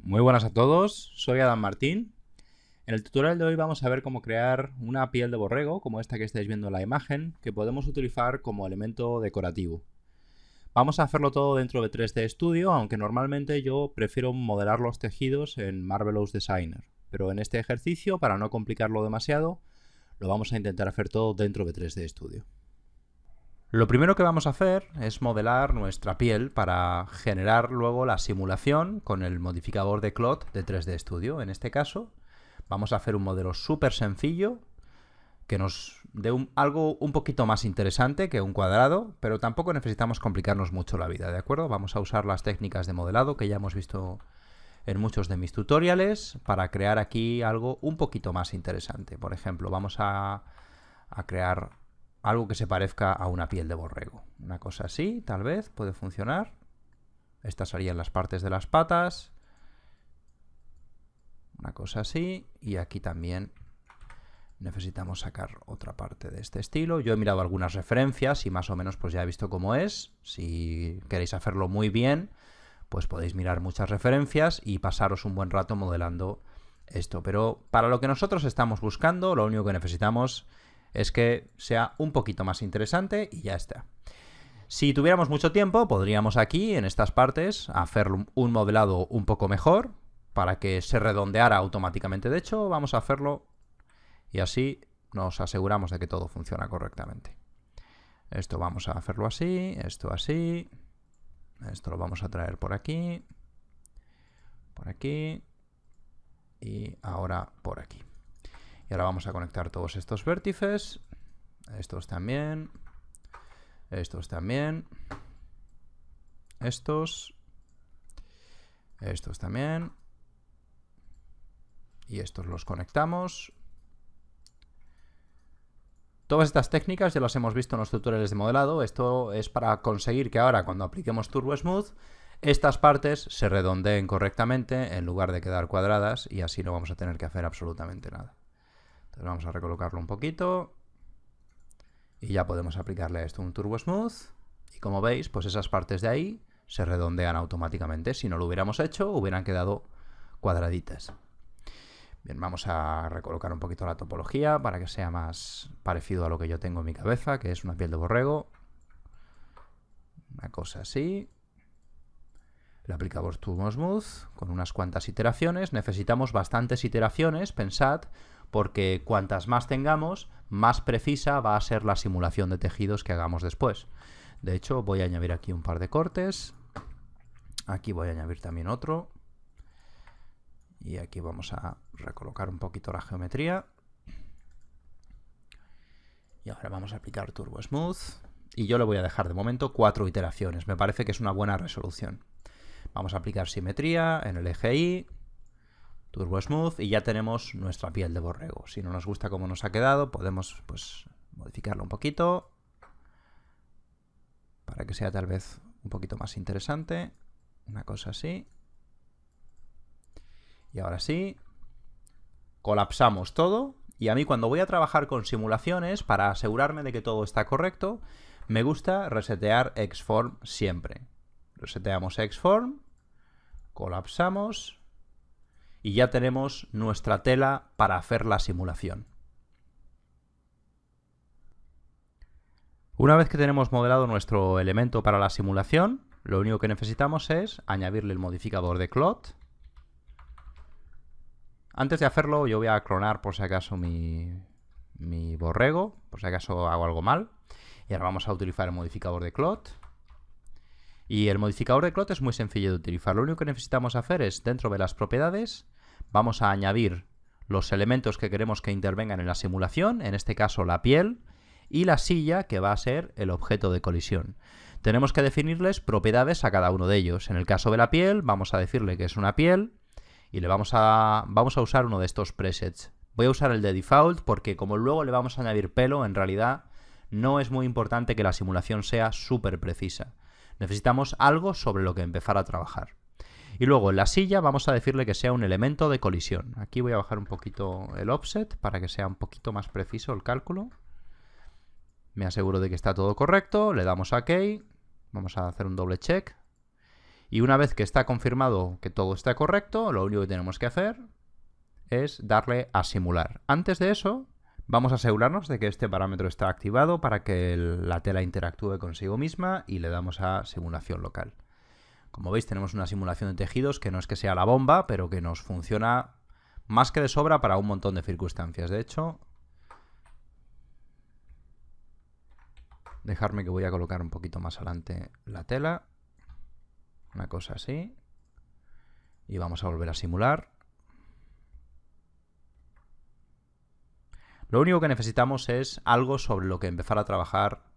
Muy buenas a todos, soy Adam Martín. En el tutorial de hoy vamos a ver cómo crear una piel de borrego, como esta que estáis viendo en la imagen, que podemos utilizar como elemento decorativo. Vamos a hacerlo todo dentro de 3D Studio, aunque normalmente yo prefiero modelar los tejidos en Marvelous Designer. Pero en este ejercicio, para no complicarlo demasiado, lo vamos a intentar hacer todo dentro de 3D Studio. Lo primero que vamos a hacer es modelar nuestra piel para generar luego la simulación con el modificador de Claude de 3D Studio. En este caso vamos a hacer un modelo súper sencillo que nos dé algo un poquito más interesante que un cuadrado, pero tampoco necesitamos complicarnos mucho la vida, ¿de acuerdo? Vamos a usar las técnicas de modelado que ya hemos visto en muchos de mis tutoriales para crear aquí algo un poquito más interesante. Por ejemplo, vamos a crear algo que se parezca a una piel de borrego. Una cosa así, tal vez, puede funcionar. Estas serían las partes de las patas. Una cosa así. Y aquí también necesitamos sacar otra parte de este estilo. Yo he mirado algunas referencias y más o menos pues ya he visto cómo es. Si queréis hacerlo muy bien, pues podéis mirar muchas referencias y pasaros un buen rato modelando esto. Pero para lo que nosotros estamos buscando, lo único que necesitamos es que sea un poquito más interesante y ya está. Si tuviéramos mucho tiempo, podríamos aquí, en estas partes, hacer un modelado un poco mejor para que se redondeara automáticamente. De hecho, vamos a hacerlo y así nos aseguramos de que todo funciona correctamente. Esto vamos a hacerlo así, esto así. Esto lo vamos a traer por aquí y ahora por aquí. Y ahora vamos a conectar todos estos vértices, estos también, estos también, estos también, y estos los conectamos. Todas estas técnicas ya las hemos visto en los tutoriales de modelado. Esto es para conseguir que ahora, cuando apliquemos Turbo Smooth, estas partes se redondeen correctamente en lugar de quedar cuadradas, y así no vamos a tener que hacer absolutamente nada. Entonces vamos a recolocarlo un poquito y ya podemos aplicarle a esto un Turbo Smooth. Y como veis, pues esas partes de ahí se redondean automáticamente. Si no lo hubiéramos hecho, hubieran quedado cuadraditas. Bien, vamos a recolocar un poquito la topología para que sea más parecido a lo que yo tengo en mi cabeza, que es una piel de borrego. Una cosa así. Le aplicamos Turbo Smooth con unas cuantas iteraciones. Necesitamos bastantes iteraciones, pensad, porque cuantas más tengamos, más precisa va a ser la simulación de tejidos que hagamos después. De hecho, voy a añadir aquí un par de cortes. Aquí voy a añadir también otro. Y aquí vamos a recolocar un poquito la geometría. Y ahora vamos a aplicar Turbo Smooth. Y yo le voy a dejar de momento 4 iteraciones. Me parece que es una buena resolución. Vamos a aplicar simetría en el eje Y. Turbo Smooth y ya tenemos nuestra piel de borrego. Si no nos gusta cómo nos ha quedado, podemos pues modificarlo un poquito para que sea tal vez un poquito más interesante. Una cosa así. Y ahora sí, colapsamos todo. Y a mí, cuando voy a trabajar con simulaciones, para asegurarme de que todo está correcto, me gusta resetear Xform siempre. Reseteamos Xform, colapsamos y ya tenemos nuestra tela para hacer la simulación. Una vez que tenemos modelado nuestro elemento para la simulación, lo único que necesitamos es añadirle el modificador de Claude. Antes de hacerlo, yo voy a clonar por si acaso mi borrego, por si acaso hago algo mal. Y ahora vamos a utilizar el modificador de Claude. Y el modificador de Claude es muy sencillo de utilizar. Lo único que necesitamos hacer es, dentro de las propiedades, vamos a añadir los elementos que queremos que intervengan en la simulación, en este caso la piel, y la silla, que va a ser el objeto de colisión. Tenemos que definirles propiedades a cada uno de ellos. En el caso de la piel, vamos a decirle que es una piel, y le vamos a usar uno de estos presets. Voy a usar el de default porque como luego le vamos a añadir pelo, en realidad no es muy importante que la simulación sea súper precisa. Necesitamos algo sobre lo que empezar a trabajar. Y luego en la silla vamos a decirle que sea un elemento de colisión. Aquí voy a bajar un poquito el offset para que sea un poquito más preciso el cálculo. Me aseguro de que está todo correcto, le damos a OK, vamos a hacer un doble check. Y una vez que está confirmado que todo está correcto, lo único que tenemos que hacer es darle a simular. Antes de eso, vamos a asegurarnos de que este parámetro está activado para que la tela interactúe consigo misma y le damos a simulación local. Como veis, tenemos una simulación de tejidos que no es que sea la bomba, pero que nos funciona más que de sobra para un montón de circunstancias. De hecho, dejarme que voy a colocar un poquito más adelante la tela. Una cosa así. Y vamos a volver a simular. Lo único que necesitamos es algo sobre lo que empezar a trabajar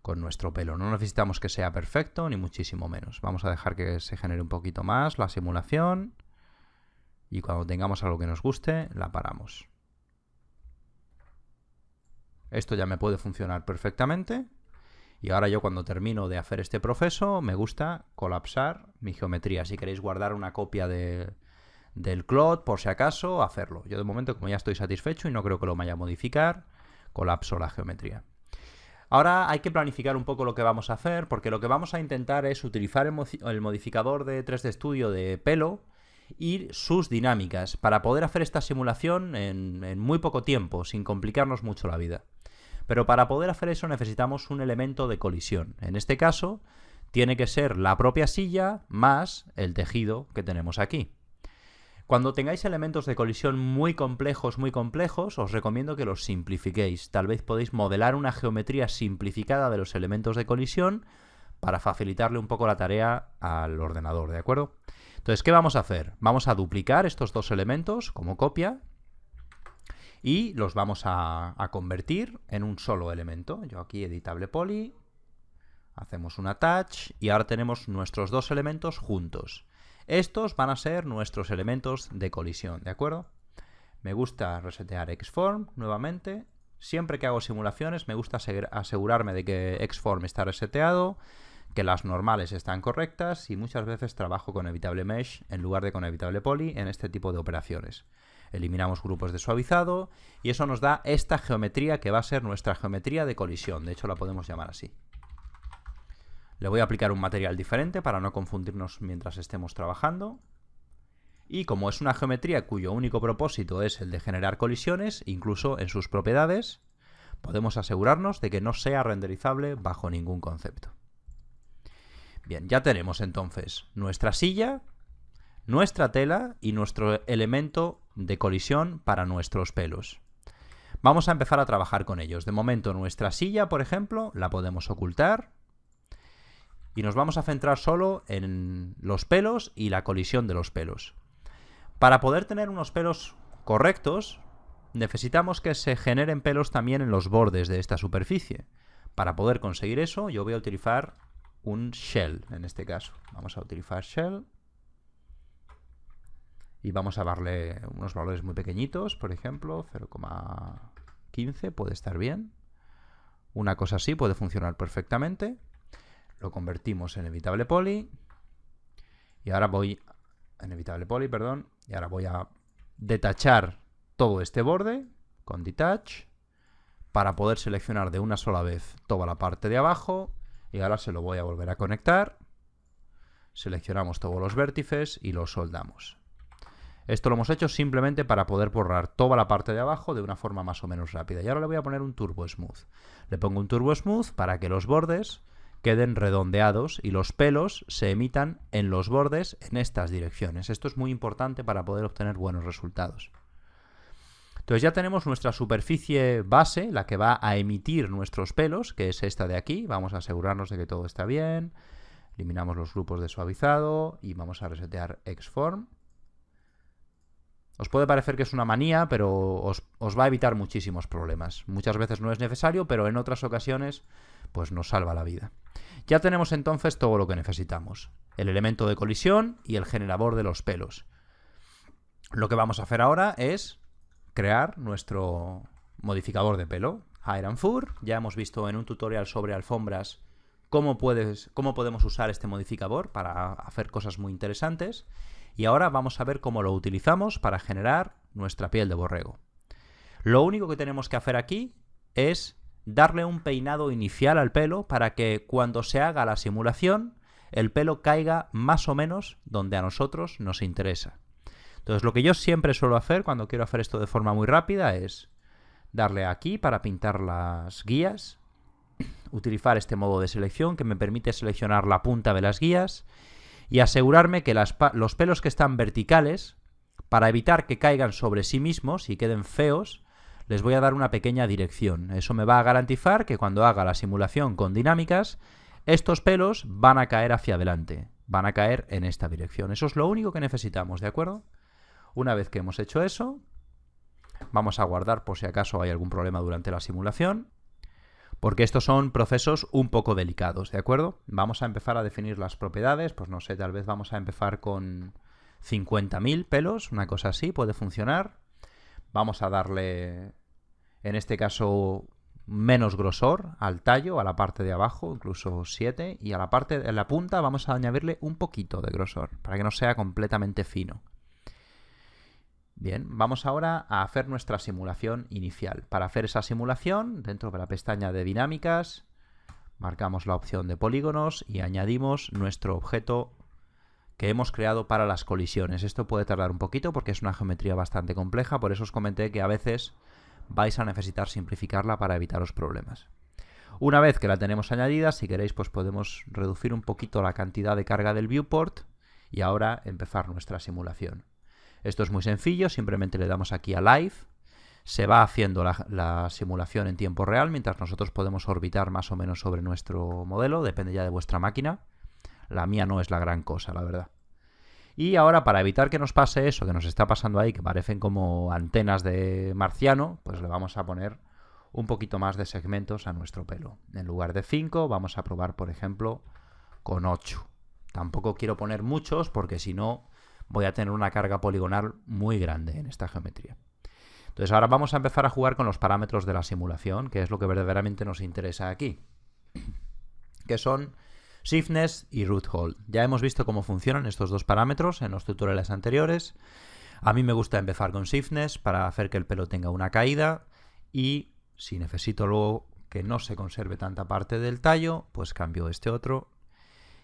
con nuestro pelo. No necesitamos que sea perfecto, ni muchísimo menos. Vamos a dejar que se genere un poquito más la simulación. Y cuando tengamos algo que nos guste, la paramos. Esto ya me puede funcionar perfectamente. Y ahora yo cuando termino de hacer este proceso, me gusta colapsar mi geometría. Si queréis guardar una copia del CLOT, por si acaso, hacerlo. Yo de momento, como ya estoy satisfecho y no creo que lo vaya a modificar, colapso la geometría. Ahora hay que planificar un poco lo que vamos a hacer, porque lo que vamos a intentar es utilizar el modificador de 3D Studio de pelo y sus dinámicas para poder hacer esta simulación en muy poco tiempo, sin complicarnos mucho la vida. Pero para poder hacer eso necesitamos un elemento de colisión. En este caso, tiene que ser la propia silla más el tejido que tenemos aquí. Cuando tengáis elementos de colisión muy complejos, os recomiendo que los simplifiquéis. Tal vez podéis modelar una geometría simplificada de los elementos de colisión para facilitarle un poco la tarea al ordenador, ¿de acuerdo? Entonces, ¿qué vamos a hacer? Vamos a duplicar estos dos elementos como copia y los vamos a convertir en un solo elemento. Yo aquí editable poly, hacemos un attach y ahora tenemos nuestros dos elementos juntos. Estos van a ser nuestros elementos de colisión, ¿de acuerdo? Me gusta resetear Xform nuevamente. Siempre que hago simulaciones me gusta asegurarme de que Xform está reseteado, que las normales están correctas y muchas veces trabajo con Evitable Mesh en lugar de con Evitable Poly en este tipo de operaciones. Eliminamos grupos de suavizado y eso nos da esta geometría que va a ser nuestra geometría de colisión. De hecho la podemos llamar así. Le voy a aplicar un material diferente para no confundirnos mientras estemos trabajando. Y como es una geometría cuyo único propósito es el de generar colisiones, incluso en sus propiedades, podemos asegurarnos de que no sea renderizable bajo ningún concepto. Bien, ya tenemos entonces nuestra silla, nuestra tela y nuestro elemento de colisión para nuestros pelos. Vamos a empezar a trabajar con ellos. De momento nuestra silla, por ejemplo, la podemos ocultar. Y nos vamos a centrar solo en los pelos y la colisión de los pelos. Para poder tener unos pelos correctos, necesitamos que se generen pelos también en los bordes de esta superficie. Para poder conseguir eso, yo voy a utilizar un shell, en este caso. Vamos a utilizar shell. Y vamos a darle unos valores muy pequeñitos, por ejemplo, 0,15 puede estar bien. Una cosa así puede funcionar perfectamente. Lo convertimos en Evitable Poly. Y ahora voy y ahora voy a detachar todo este borde con Detach para poder seleccionar de una sola vez toda la parte de abajo. Y ahora se lo voy a volver a conectar. Seleccionamos todos los vértices y los soldamos. Esto lo hemos hecho simplemente para poder borrar toda la parte de abajo de una forma más o menos rápida. Y ahora le voy a poner un Turbo Smooth. Le pongo un Turbo Smooth para que los bordes queden redondeados y los pelos se emitan en los bordes en estas direcciones. Esto es muy importante para poder obtener buenos resultados. Entonces ya tenemos nuestra superficie base, la que va a emitir nuestros pelos, que es esta de aquí. Vamos a asegurarnos de que todo está bien. Eliminamos los grupos de suavizado y vamos a resetear Xform. Os puede parecer que es una manía, pero os va a evitar muchísimos problemas. Muchas veces no es necesario, pero en otras ocasiones pues nos salva la vida. Ya tenemos entonces todo lo que necesitamos. El elemento de colisión y el generador de los pelos. Lo que vamos a hacer ahora es crear nuestro modificador de pelo. Hair and Fur. Ya hemos visto en un tutorial sobre alfombras cómo podemos usar este modificador para hacer cosas muy interesantes. Y ahora vamos a ver cómo lo utilizamos para generar nuestra piel de borrego. Lo único que tenemos que hacer aquí es darle un peinado inicial al pelo para que cuando se haga la simulación el pelo caiga más o menos donde a nosotros nos interesa. Entonces lo que yo siempre suelo hacer cuando quiero hacer esto de forma muy rápida es darle aquí para pintar las guías, utilizar este modo de selección que me permite seleccionar la punta de las guías y asegurarme que los pelos que están verticales, para evitar que caigan sobre sí mismos y queden feos, les voy a dar una pequeña dirección. Eso me va a garantizar que cuando haga la simulación con dinámicas, estos pelos van a caer hacia adelante, van a caer en esta dirección. Eso es lo único que necesitamos, ¿de acuerdo? Una vez que hemos hecho eso, vamos a guardar por si acaso hay algún problema durante la simulación, porque estos son procesos un poco delicados, ¿de acuerdo? Vamos a empezar a definir las propiedades, pues no sé, tal vez vamos a empezar con 50.000 pelos, una cosa así, puede funcionar. Vamos a darle, en este caso, menos grosor al tallo, a la parte de abajo, incluso 7, y a la parte de la punta vamos a añadirle un poquito de grosor, para que no sea completamente fino. Bien, vamos ahora a hacer nuestra simulación inicial. Para hacer esa simulación, dentro de la pestaña de dinámicas, marcamos la opción de polígonos y añadimos nuestro objeto que hemos creado para las colisiones. Esto puede tardar un poquito porque es una geometría bastante compleja, por eso os comenté que a veces vais a necesitar simplificarla para evitaros problemas. Una vez que la tenemos añadida, si queréis, pues podemos reducir un poquito la cantidad de carga del viewport y ahora empezar nuestra simulación. Esto es muy sencillo, simplemente le damos aquí a Live, se va haciendo la simulación en tiempo real, mientras nosotros podemos orbitar más o menos sobre nuestro modelo, depende ya de vuestra máquina. La mía no es la gran cosa, la verdad. Y ahora, para evitar que nos pase eso que nos está pasando ahí, que parecen como antenas de marciano, pues le vamos a poner un poquito más de segmentos a nuestro pelo. En lugar de 5, vamos a probar, por ejemplo, con 8. Tampoco quiero poner muchos porque si no voy a tener una carga poligonal muy grande en esta geometría. Entonces ahora vamos a empezar a jugar con los parámetros de la simulación, que es lo que verdaderamente nos interesa aquí, que son Stiffness y Root Hold. Ya hemos visto cómo funcionan estos dos parámetros en los tutoriales anteriores. A mí me gusta empezar con Stiffness para hacer que el pelo tenga una caída y si necesito luego que no se conserve tanta parte del tallo, pues cambio este otro.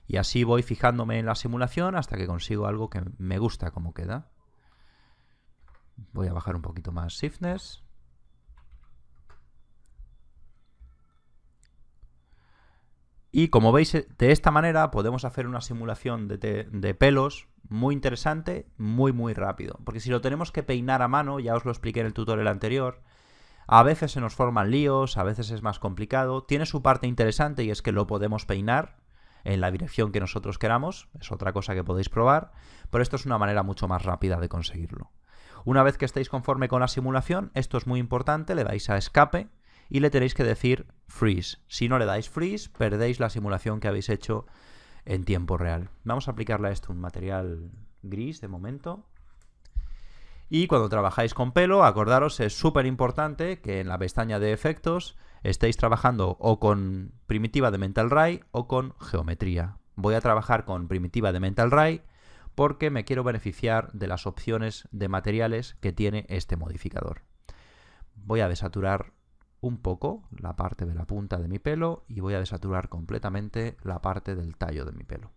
Y así voy fijándome en la simulación hasta que consigo algo que me gusta cómo queda. Voy a bajar un poquito más Stiffness. Y como veis, de esta manera podemos hacer una simulación de pelos muy interesante, muy rápido. Porque si lo tenemos que peinar a mano, ya os lo expliqué en el tutorial anterior, a veces se nos forman líos, a veces es más complicado. Tiene su parte interesante y es que lo podemos peinar en la dirección que nosotros queramos, es otra cosa que podéis probar, pero esto es una manera mucho más rápida de conseguirlo. Una vez que estéis conforme con la simulación, esto es muy importante, le dais a escape y le tenéis que decir freeze. Si no le dais freeze, perdéis la simulación que habéis hecho en tiempo real. Vamos a aplicarle a esto un material gris de momento. Y cuando trabajáis con pelo, acordaros, es súper importante que en la pestaña de efectos estéis trabajando o con primitiva de Mental Ray o con geometría. Voy a trabajar con primitiva de Mental Ray porque me quiero beneficiar de las opciones de materiales que tiene este modificador. Voy a desaturar un poco la parte de la punta de mi pelo y voy a desaturar completamente la parte del tallo de mi pelo.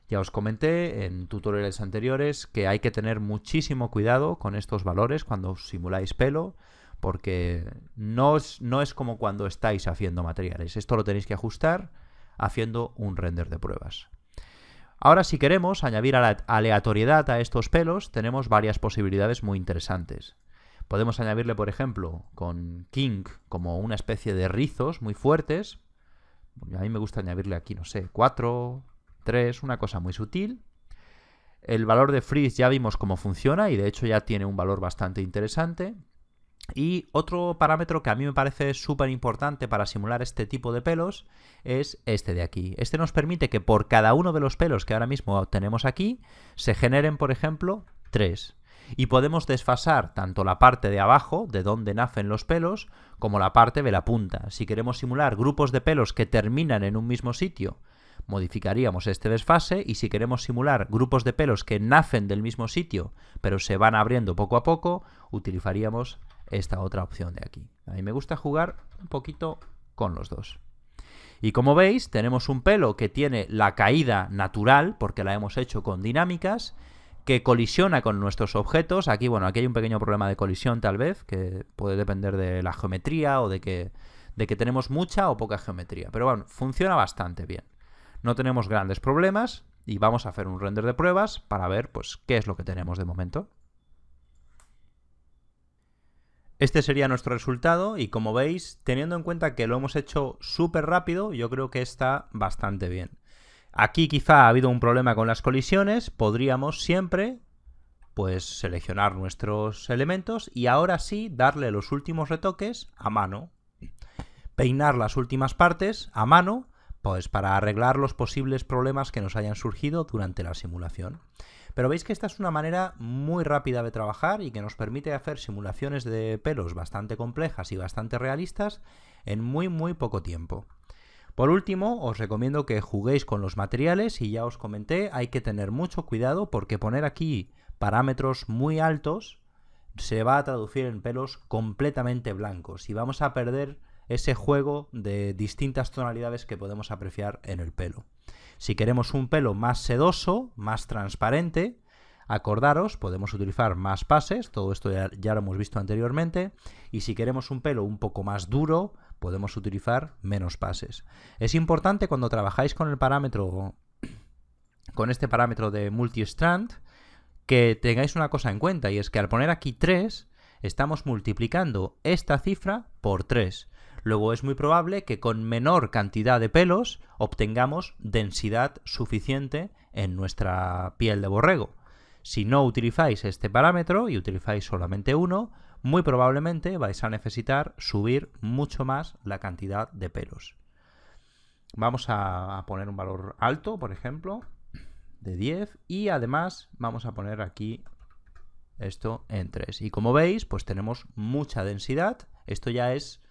Ya os comenté en tutoriales anteriores que hay que tener muchísimo cuidado con estos valores cuando simuláis pelo, porque no es como cuando estáis haciendo materiales. Esto lo tenéis que ajustar haciendo un render de pruebas. Ahora, si queremos añadir aleatoriedad a estos pelos, tenemos varias posibilidades muy interesantes. Podemos añadirle, por ejemplo, con kink como una especie de rizos muy fuertes. A mí me gusta añadirle aquí, no sé, 4, 3, una cosa muy sutil. El valor de freeze ya vimos cómo funciona y de hecho ya tiene un valor bastante interesante. Y otro parámetro que a mí me parece súper importante para simular este tipo de pelos es este de aquí. Este nos permite que por cada uno de los pelos que ahora mismo tenemos aquí se generen, por ejemplo, 3. Y podemos desfasar tanto la parte de abajo, de donde nacen los pelos, como la parte de la punta. Si queremos simular grupos de pelos que terminan en un mismo sitio, modificaríamos este desfase, y si queremos simular grupos de pelos que nacen del mismo sitio, pero se van abriendo poco a poco, utilizaríamos esta otra opción de aquí. A mí me gusta jugar un poquito con los dos. Y como veis, tenemos un pelo que tiene la caída natural, porque la hemos hecho con dinámicas, que colisiona con nuestros objetos. Aquí, bueno, aquí hay un pequeño problema de colisión tal vez, que puede depender de la geometría o de que tenemos mucha o poca geometría. Pero bueno, funciona bastante bien. No tenemos grandes problemas y vamos a hacer un render de pruebas para ver pues qué es lo que tenemos de momento. Este sería nuestro resultado y como veis, teniendo en cuenta que lo hemos hecho súper rápido, yo creo que está bastante bien. Aquí quizá ha habido un problema con las colisiones, podríamos siempre pues seleccionar nuestros elementos y ahora sí darle los últimos retoques a mano. Peinar las últimas partes a mano, pues para arreglar los posibles problemas que nos hayan surgido durante la simulación. Pero veis que esta es una manera muy rápida de trabajar y que nos permite hacer simulaciones de pelos bastante complejas y bastante realistas en muy poco tiempo. Por último, os recomiendo que juguéis con los materiales y ya os comenté, hay que tener mucho cuidado porque poner aquí parámetros muy altos se va a traducir en pelos completamente blancos y vamos a perder ese juego de distintas tonalidades que podemos apreciar en el pelo. Si queremos un pelo más sedoso, más transparente, acordaros, podemos utilizar más pases, todo esto ya lo hemos visto anteriormente, y si queremos un pelo un poco más duro, podemos utilizar menos pases. Es importante cuando trabajáis con el parámetro, con este parámetro de multi-strand, que tengáis una cosa en cuenta, y es que al poner aquí 3, estamos multiplicando esta cifra por 3. Luego es muy probable que con menor cantidad de pelos obtengamos densidad suficiente en nuestra piel de borrego. Si no utilizáis este parámetro y utilizáis solamente uno, muy probablemente vais a necesitar subir mucho más la cantidad de pelos. Vamos a poner un valor alto, por ejemplo, de 10 y además vamos a poner aquí esto en 3. Y como veis, pues tenemos mucha densidad. Esto ya es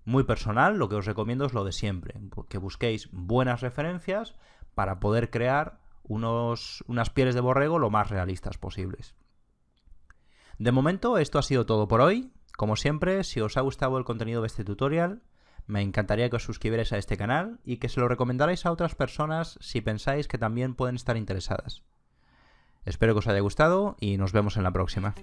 muy personal, lo que os recomiendo es lo de siempre, que busquéis buenas referencias para poder crear unas pieles de borrego lo más realistas posibles. De momento esto ha sido todo por hoy. Como siempre, si os ha gustado el contenido de este tutorial, me encantaría que os suscribierais a este canal y que se lo recomendarais a otras personas si pensáis que también pueden estar interesadas. Espero que os haya gustado y nos vemos en la próxima.